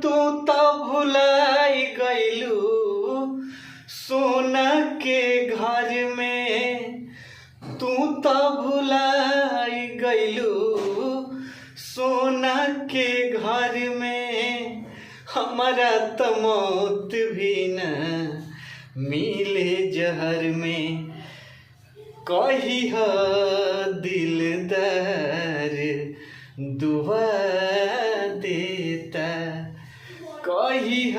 तू तो भुलाई गइलू सोना के घर में। तू तो भुलाई गइलू सोना के घर में। हमारा तो मौत भी न मिले जहर में। कही ह दिलदार दुआ देता। कही ह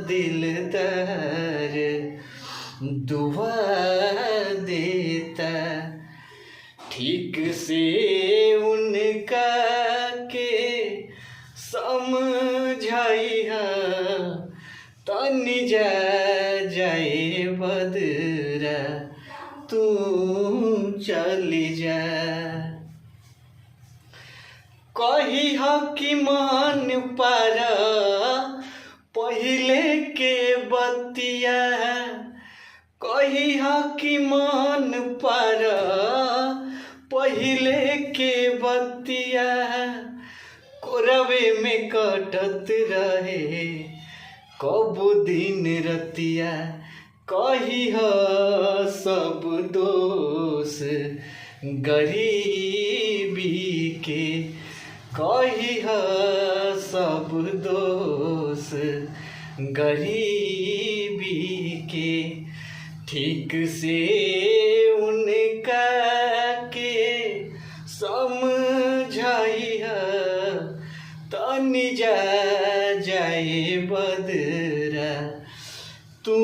दिलदार दुआ देता। ठीक से उनका के समझाई है तनी जाए बदरा तू चली जा। कही ह कि मन पर पहले के बतिया। कही ह कि मन पर पहले के बतिया। कोरवे में कटत रहे कब दिन रतिया। कही ह सब दोष गरीबी के। कही ह सब दोष गरीबी के। ठीक से उनका के समझाई है तनी जाए बदरा तू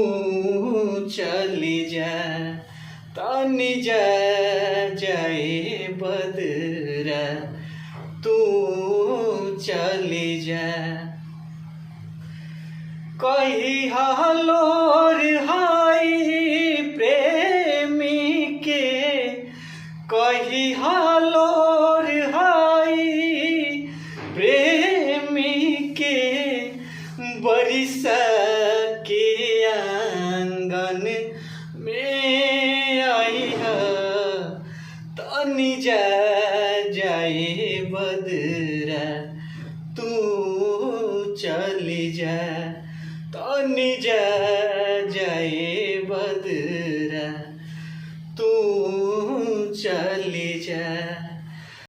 चली जा। तनी जाए बदरा तू चली जा। कही हालोर हाई प्रेमी के। कही हालोर हाई प्रेमी के। बरिसा के आंगन में आई है तनी जाए बदरा तू चली जा। तनी जाए बदरा तू चली जा।